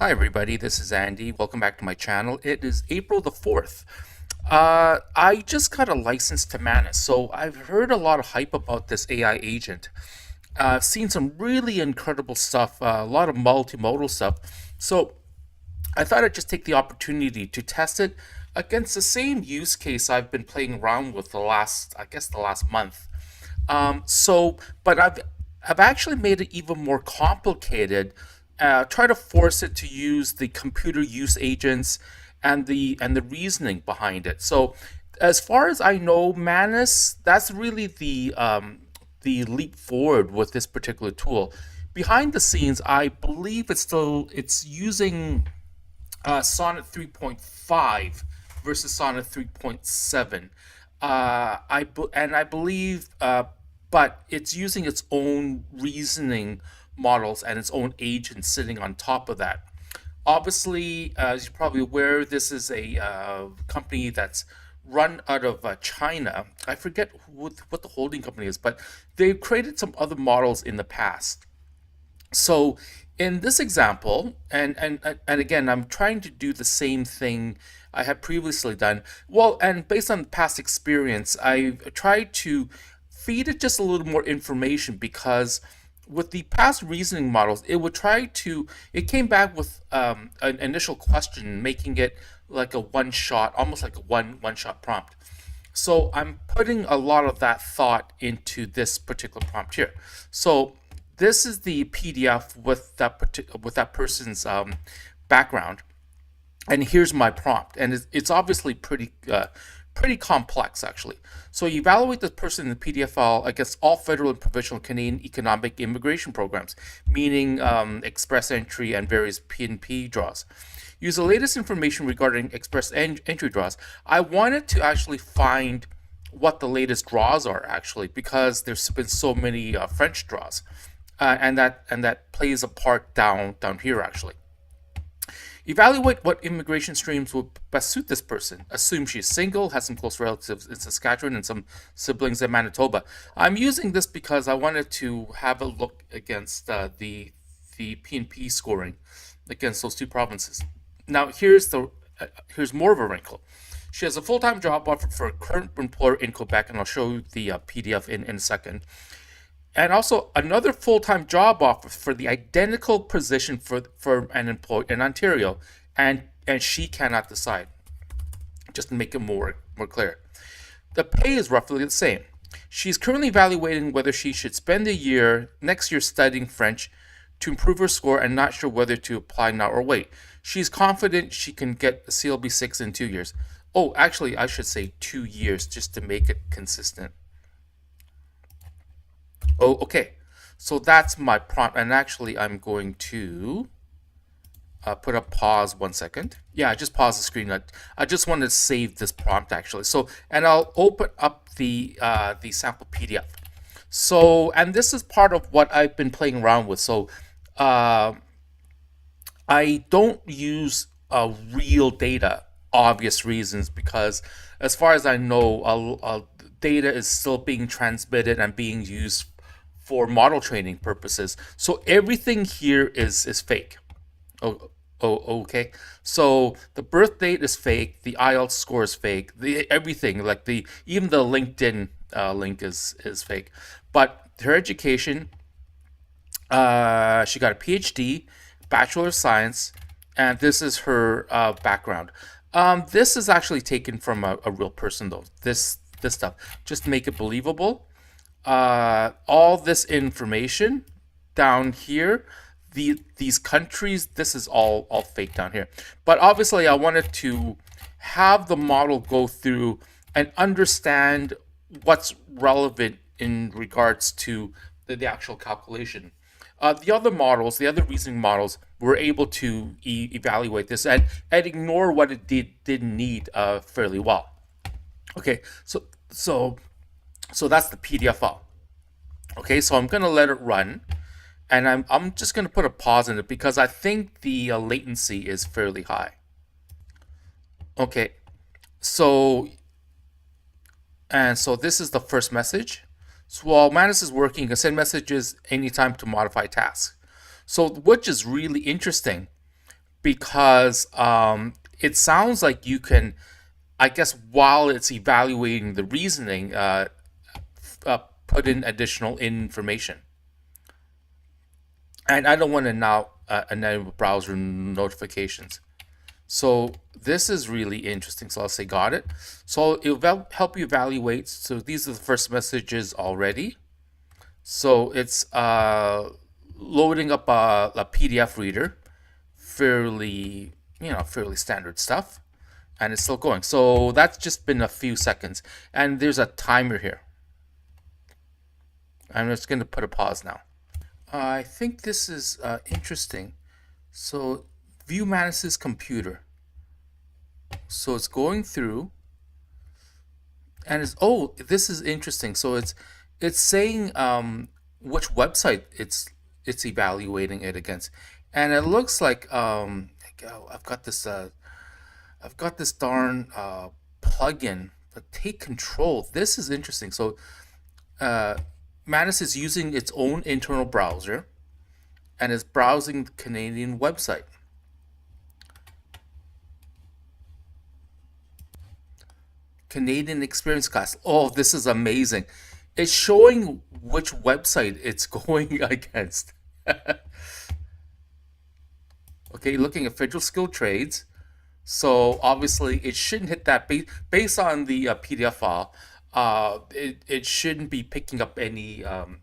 Hi everybody, this is Andy. Welcome back to my channel. It is April the 4th. I just got a license to Manus, so I've heard a lot of hype about this AI agent. I've seen some really incredible stuff, a lot of multimodal stuff. So I thought I'd just take the opportunity to test it against the same use case I've been playing around with the last month. But I've actually made it even more complicated. Try to force it to use the computer use agents and the reasoning behind it. So, as far as I know, Manus, that's really the leap forward with this particular tool. Behind the scenes, I believe it's using Sonnet 3.5 versus Sonnet 3.7. I believe, but it's using its own reasoning models and its own agents sitting on top of that. Obviously, as you're probably aware, this is a company that's run out of China. I forget what the holding company is, but they've created some other models in the past. So in this example, and again, I'm trying to do the same thing I had previously done. Well, and based on past experience, I tried to feed it just a little more information because with the past reasoning models, it came back with an initial question, making it like a one shot, almost like a one shot prompt. So I'm putting a lot of that thought into this particular prompt here. So this is the PDF with that person's background, and here's my prompt, and it's obviously pretty complex actually. So you evaluate the person in the PDF file against all federal and provincial Canadian economic immigration programs, meaning express entry and various PNP draws. Use the latest information regarding express entry draws. I wanted to actually find what the latest draws are actually, because there's been so many French draws, and that plays a part down here actually. Evaluate what immigration streams will best suit this person. Assume she's single, has some close relatives in Saskatchewan, and some siblings in Manitoba. I'm using this because I wanted to have a look against the PNP scoring against those two provinces. Now here's more of a wrinkle. She has a full-time job offer for a current employer in Quebec, and I'll show you the PDF in a second. And also another full-time job offer for the identical position for an employee in Ontario, and she cannot decide. Just to make it more clear, the pay is roughly the same. She's currently evaluating whether she should spend next year studying French to improve her score, and not sure whether to apply now or wait. She's confident she can get a CLB6 in 2 years. Oh, actually, I should say 2 years just to make it consistent. Oh, okay. So that's my prompt, and actually I'm going to put a pause 1 second. Yeah, I just paused the screen. I just wanted to save this prompt actually. So, and I'll open up the sample PDF. So, and this is part of what I've been playing around with. So, I don't use real data, obvious reasons, because as far as I know, data is still being transmitted and being used for model training purposes. So everything here is fake. Okay. So the birth date is fake. The IELTS score is fake. Everything, like even the LinkedIn link is fake. But her education, she got a PhD, Bachelor of Science, and this is her background. This is actually taken from a real person though. This stuff, just to make it believable. All this information down here, these countries, this is all fake down here. But obviously I wanted to have the model go through and understand what's relevant in regards to the actual calculation. The other reasoning models were able to evaluate this and ignore what it didn't need fairly well. Okay, so that's the PDF file. Okay, so I'm gonna let it run, and I'm just gonna put a pause in it because I think the latency is fairly high. Okay, so this is the first message. So while Manus is working, you can send messages anytime to modify tasks. So which is really interesting because it sounds like you can, I guess, while it's evaluating the reasoning, put in additional information. And I don't want to now enable browser notifications. So this is really interesting. So I'll say got it. So it'll help you evaluate. So these are the first messages already. So it's loading up a PDF reader, fairly fairly standard stuff, and it's still going. So that's just been a few seconds, and there's a timer here. I'm just going to put a pause now. I think this is interesting. So view Manus's computer. So it's going through, and it's, oh, this is interesting. So it's saying which website it's evaluating it against, and it looks like I've got this darn plugin, but take control. This is interesting. So uh, Manus is using its own internal browser and is browsing the Canadian website. Canadian experience class. Oh, this is amazing. It's showing which website it's going against. Okay, looking at federal skilled trades. So obviously it shouldn't hit that based on the PDF file. It shouldn't be picking up anything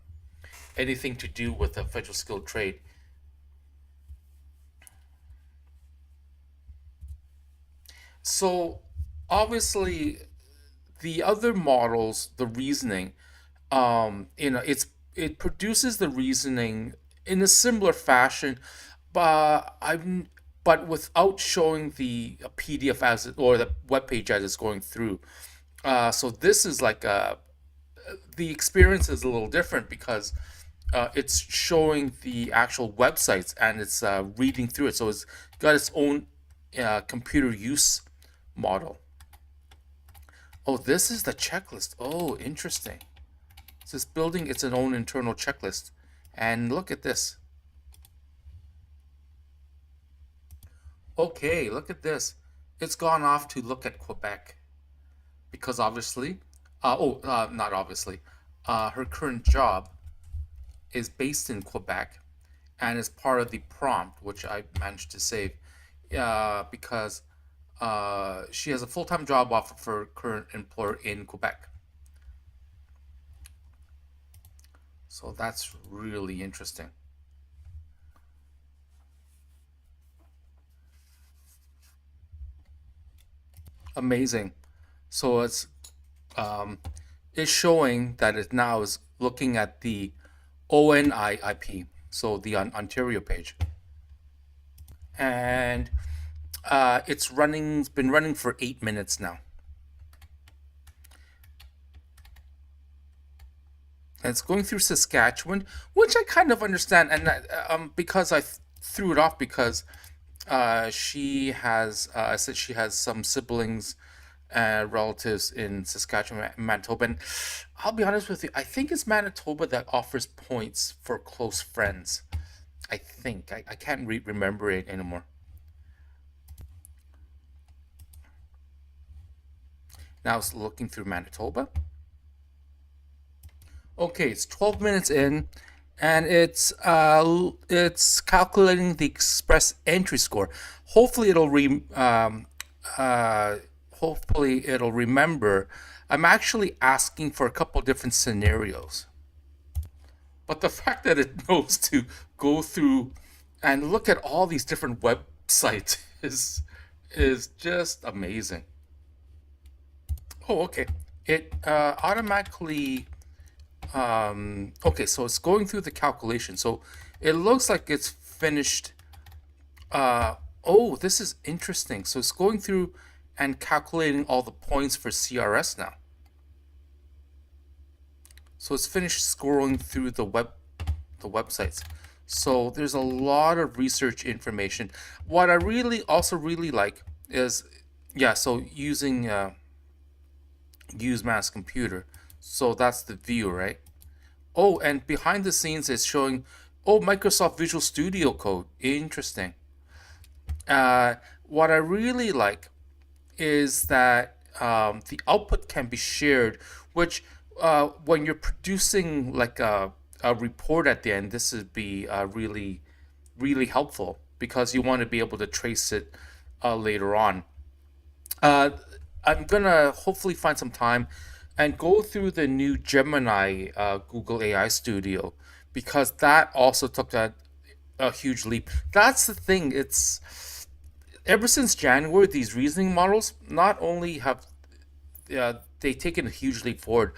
to do with a federal skilled trade. So obviously the other models, the reasoning, it produces the reasoning in a similar fashion, but without showing the PDF as it, or the web page as it's going through. So this is like the experience is a little different because it's showing the actual websites and it's reading through it. So it's got its own computer use model. Oh, this is the checklist. Oh, interesting. So it's building its own internal checklist. And look at this. Okay, look at this. It's gone off to look at Quebec because obviously, not obviously, her current job is based in Quebec and is part of the prompt, which I managed to save because she has a full-time job offer for her current employer in Quebec. So that's really interesting. Amazing. So um, it's showing that it now is looking at the ONI IP, so the Ontario page, and it's been running for 8 minutes now. And it's going through Saskatchewan, which I kind of understand, and because I threw it off because I said she has some siblings, relatives in Saskatchewan, Manitoba. And I'll be honest with you, I think it's Manitoba that offers points for close friends. I think I can't remember it anymore. Now it's looking through Manitoba. Okay, it's 12 minutes in, and it's calculating the express entry score. Hopefully uh, hopefully it'll remember. I'm actually asking for a couple different scenarios, but the fact that it knows to go through and look at all these different websites is just amazing. Oh, okay. It automatically okay, so it's going through the calculation. So it looks like it's finished. Oh, this is interesting. So it's going through and calculating all the points for CRS now. So it's finished scrolling through the websites. So there's a lot of research information. What I really like is, yeah, so using use Mass Computer. So that's the view, right? Oh, and behind the scenes it's showing, oh, Microsoft Visual Studio Code. Interesting. Uh, what I really like is that the output can be shared, which when you're producing like a report at the end, this would be really, really helpful because you want to be able to trace it later on. Uh, I'm gonna hopefully find some time and go through the new Gemini Google AI Studio because that also took a huge leap. That's the thing. It's ever since January, these reasoning models not only have they taken a huge leap forward,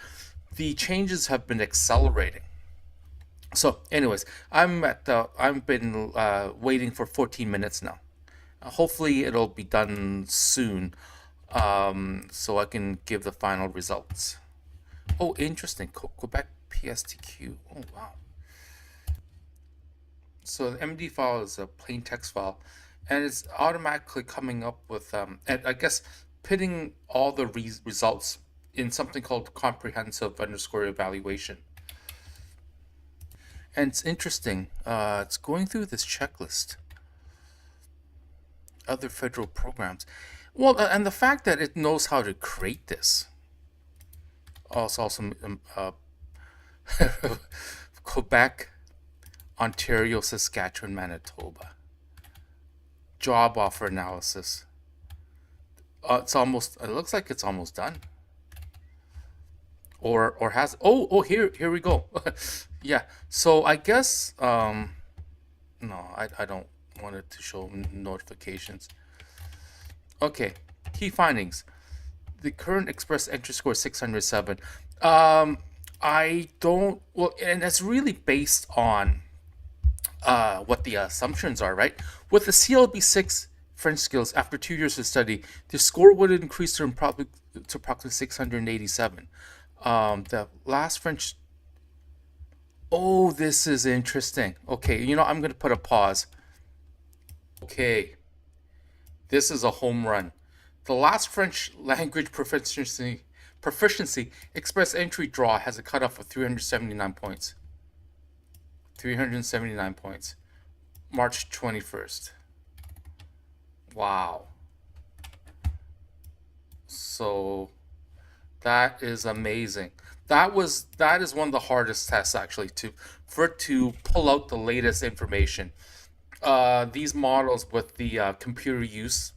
the changes have been accelerating. So, anyways, I've been waiting for 14 minutes now. Hopefully, it'll be done soon, so I can give the final results. Oh, interesting. Quebec PSTQ. Oh, wow. So the MD file is a plain text file, and it's automatically coming up with, and I guess pitting all the results in something called comprehensive underscore evaluation. And it's interesting. It's going through this checklist, other federal programs. Well, and the fact that it knows how to create this. Also, Quebec, Ontario, Saskatchewan, Manitoba. Job offer analysis. It's almost. It looks like it's almost done. Or has. Oh, here we go. Yeah. So I guess. No, I don't want it to show notifications. Okay. Key findings. The current express entry score is 607. Um, I don't. Well, and that's really based on what the assumptions are, right? With the CLB6 French skills, after 2 years of study, the score would increase to approximately 687. The last French. Oh, this is interesting. Okay, I'm going to put a pause. Okay, this is a home run. The last French language proficiency express entry draw has a cutoff of 379 points. 379 points. March 21st. Wow. So that is amazing. That is one of the hardest tests actually to pull out the latest information. These models with the computer use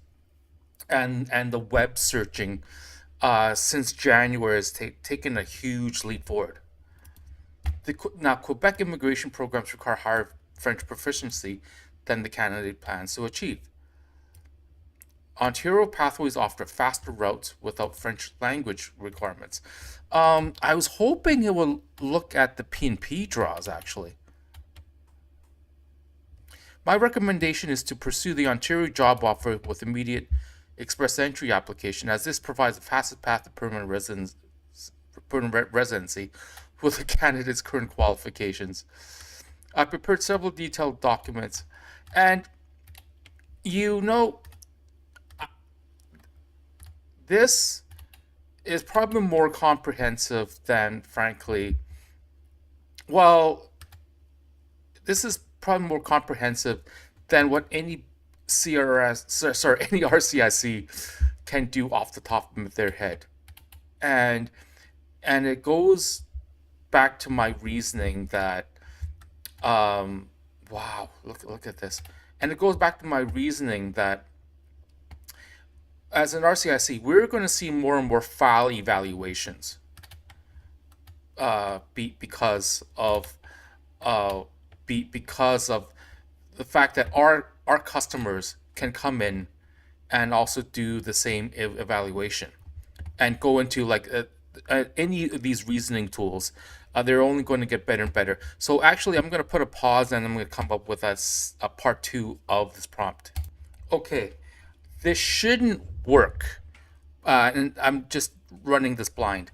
and the web searching since January has taken a huge leap forward. Now, Quebec immigration programs require higher French proficiency than the candidate plans to achieve. Ontario pathways offer faster routes without French language requirements. I was hoping it would look at the PNP draws actually. My recommendation is to pursue the Ontario job offer with immediate express entry application, as this provides the fastest path to permanent residency with the candidate's current qualifications. I prepared several detailed documents, and you know, this is probably more comprehensive than, frankly, well, this is probably more comprehensive than what any any RCIC can do off the top of their head, and it goes back to my reasoning that, wow, look at this, and it goes back to my reasoning that as an RCIC, we're going to see more and more file evaluations, because of uh, because of the fact that our customers can come in and also do the same evaluation and go into like any of these reasoning tools. They're only going to get better and better. So actually, I'm going to put a pause and I'm going to come up with a part two of this prompt. Okay, this shouldn't work. And I'm just running this blind.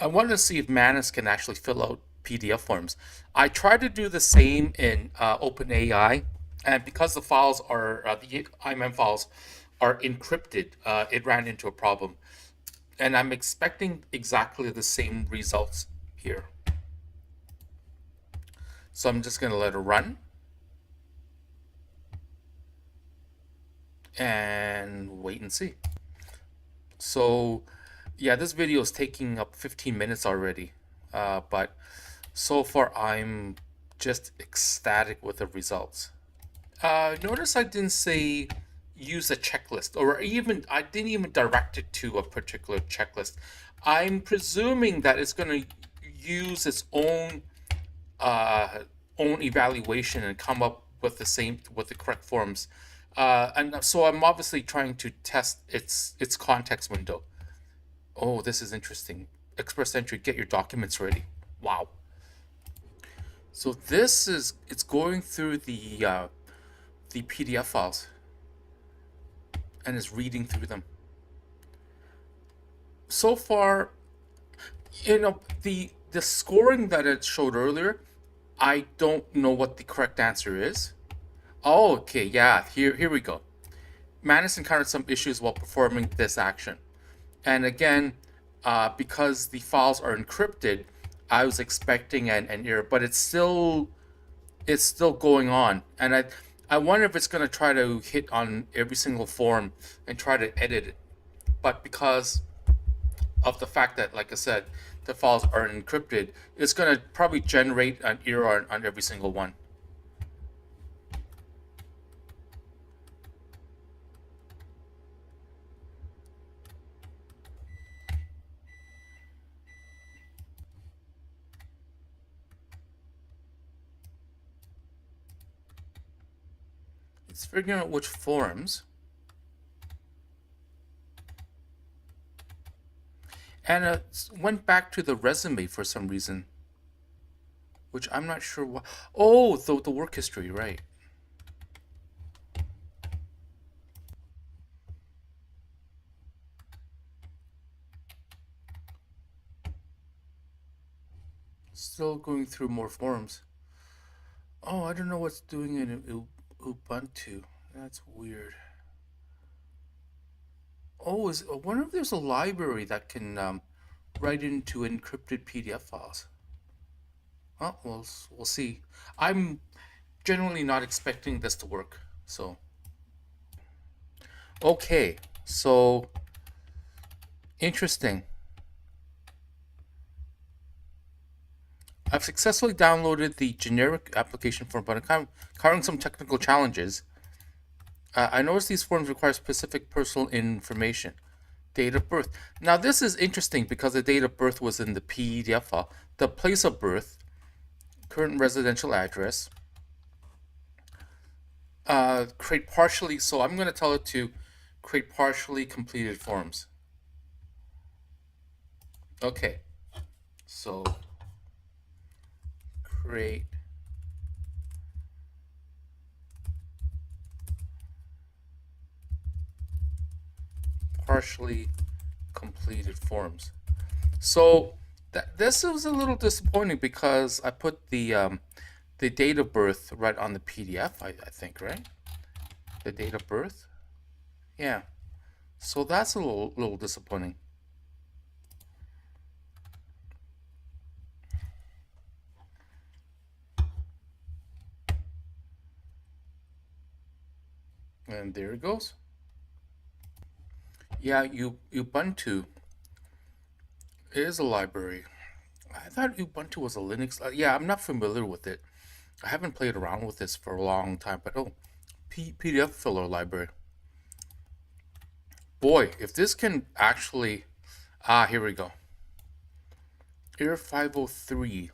I wanted to see if Manus can actually fill out PDF forms. I tried to do the same in OpenAI, and because the files are the IMM files are encrypted, it ran into a problem. And I'm expecting exactly the same results here. So I'm just going to let it run. and wait and see. So yeah, this video is taking up 15 minutes already, but so far I'm just ecstatic with the results. Notice I didn't say use a checklist, or even I didn't even direct it to a particular checklist. I'm presuming that it's going to use its uh, own evaluation and come up with the correct forms. And so I'm obviously trying to test its context window. Oh, this is interesting. Express entry, get your documents ready. Wow. So it's going through the PDF files and is reading through them. So far, the scoring that it showed earlier, I don't know what the correct answer is. Oh, okay, yeah, here we go. Manus encountered some issues while performing this action. And again, because the files are encrypted, I was expecting an error, but it's still going on. And I wonder if it's going to try to hit on every single form and try to edit it. But because of the fact that, like I said, the files are encrypted, it's going to probably generate an error on every single one. It's figuring out which forms. And it went back to the resume for some reason, which I'm not sure why. Oh, the work history, right. Still going through more forms. Oh, I don't know what's doing in Ubuntu. That's weird. Oh, I wonder if there's a library that can write into encrypted PDF files. Oh, we'll see. I'm generally not expecting this to work. So, okay. So, interesting. I've successfully downloaded the generic application form, but I'm encountering some technical challenges. I noticed these forms require specific personal information. Date of birth. Now, this is interesting because the date of birth was in the PDF file. The place of birth, current residential address, create partially. So I'm going to tell it to create partially completed forms. Okay. So create partially completed forms. So this was a little disappointing because I put the date of birth right on the PDF. I think, right? The date of birth. Yeah. So that's a little disappointing. And there it goes. Yeah, Ubuntu is a library. I thought Ubuntu was a Linux. Yeah, I'm not familiar with it. I haven't played around with this for a long time, but oh, PDF filler library. Boy, if this can actually, here we go. Error 503.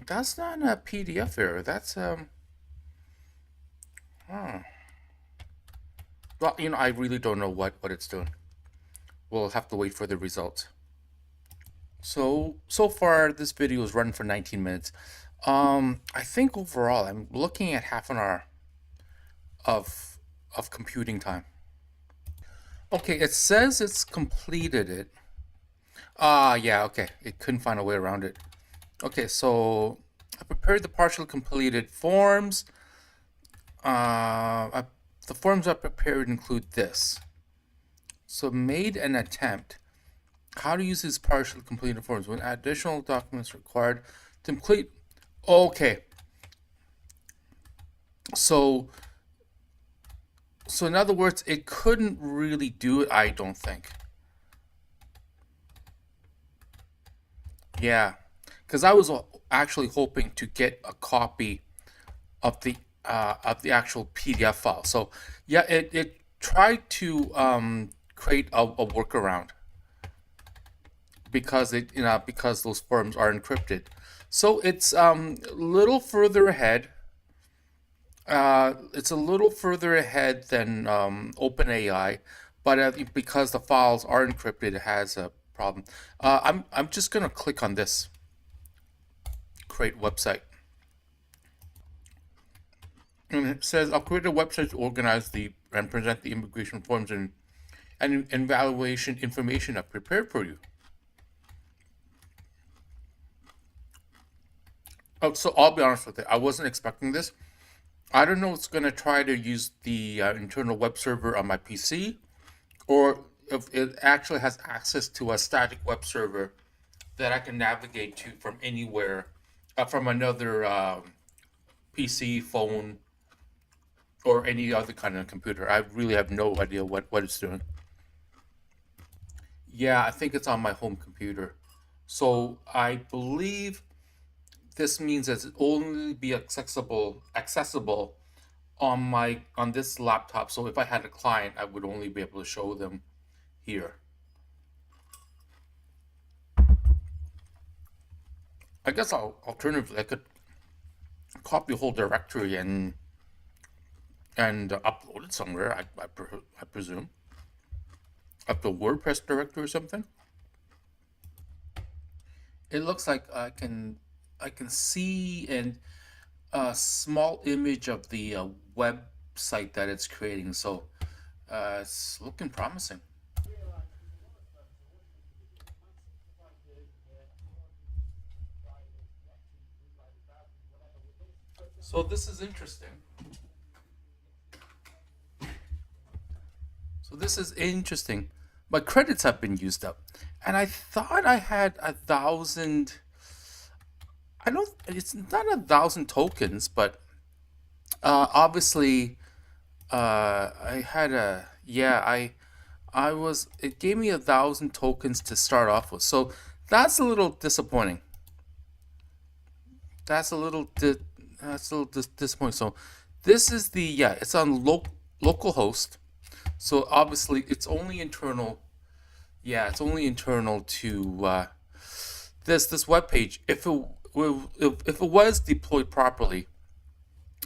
That's not a PDF error. That's huh. Well, I really don't know what it's doing. We'll have to wait for the results. So far this video is running for 19 minutes. I think overall I'm looking at half an hour of computing time. Okay, it says it's completed it. Yeah, okay. It couldn't find a way around it. Okay, so I prepared the partially completed forms. The forms I prepared include this. So made an attempt. How to use these partially completed forms when additional documents required to complete. Okay. So So in other words, it couldn't really do it, I don't think. Yeah, because I was actually hoping to get a copy of the actual PDF file. So yeah, it tried to create a workaround because because those forms are encrypted. So it's a little further ahead. It's a little further ahead than OpenAI, but because the files are encrypted, it has a problem. I'm just gonna click on this create website, and it says I'll create a website to organize the and present the immigration forms and evaluation information I've prepared for you. Oh, so I'll be honest with you, I wasn't expecting this. I don't know if it's gonna try to use the internal web server on my PC, or if it actually has access to a static web server that I can navigate to from anywhere, from another PC, phone, or any other kind of computer. I really have no idea what it's doing. Yeah, I think it's on my home computer. So I believe this means that it only be accessible on this laptop. So if I had a client, I would only be able to show them here. I guess alternatively I could copy a whole directory and upload it somewhere. I presume up to WordPress directory or something. It looks like I can see a small image of the website that it's creating. So it's looking promising. So this is interesting. So this is interesting. My credits have been used up, and I thought I had 1,000. I don't. It's not 1,000 tokens, but obviously, I had a yeah. I was. It gave me 1,000 tokens to start off with, so that's a little disappointing. That's a little that's a little disappointing. So this is the yeah. It's on local host. So obviously, it's only internal. Yeah, it's only internal to this web page. If it was deployed properly,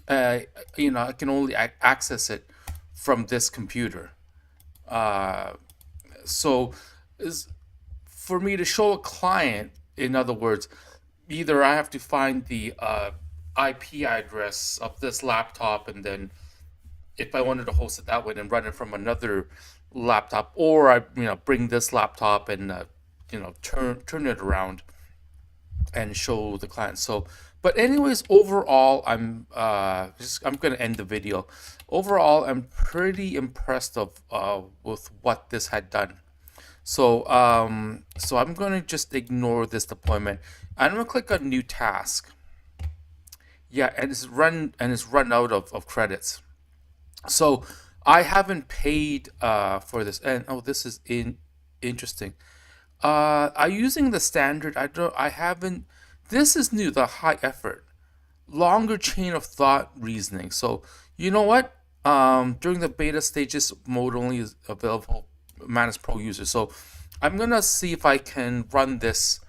uh, I can only access it from this computer. Uh, so, is for me to show a client, in other words, either I have to find the IP address of this laptop, and then if I wanted to host it that way, then run it from another laptop, or I bring this laptop and turn it around and show the client. So, but anyways, overall, I'm gonna end the video. Overall, I'm pretty impressed of with what this had done. So I'm gonna just ignore this deployment. I'm gonna click on new task. Yeah, and it's run out of credits. So I haven't paid for this, and oh, this is interesting. I'm using the standard. I haven't. This is new. The high effort, longer chain of thought reasoning. So you know what? During the beta stages, mode only is available. Manus Pro users. So I'm gonna see if I can run this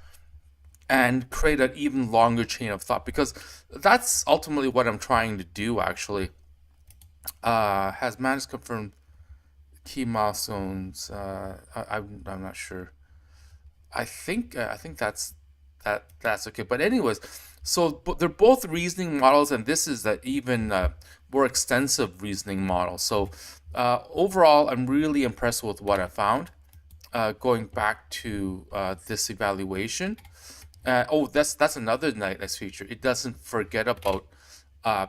and create an even longer chain of thought, because that's ultimately what I'm trying to do. Actually, has Manus confirmed key milestones? I'm not sure. I think that's okay. But anyways, so they're both reasoning models, and this is an even more extensive reasoning model. So overall, I'm really impressed with what I found. Going back to this evaluation. Oh, that's another nice feature. It doesn't forget about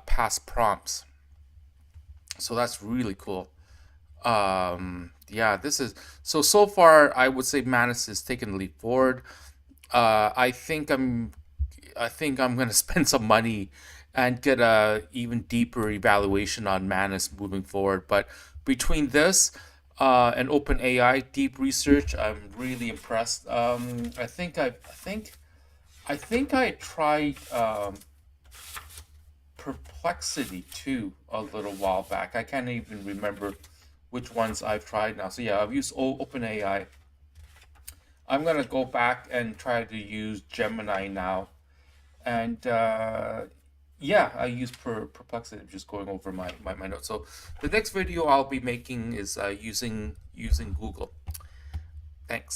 past prompts, so that's really cool. Yeah, this is so far. I would say Manus is taking the leap forward. I think I'm gonna spend some money and get a even deeper evaluation on Manus moving forward. But between this and OpenAI deep research, I'm really impressed. I think I tried Perplexity too a little while back. I can't even remember which ones I've tried now. So yeah, I've used OpenAI. I'm gonna go back and try to use Gemini now. And yeah, I use Perplexity. I'm just going over my notes. So the next video I'll be making is using Google. Thanks.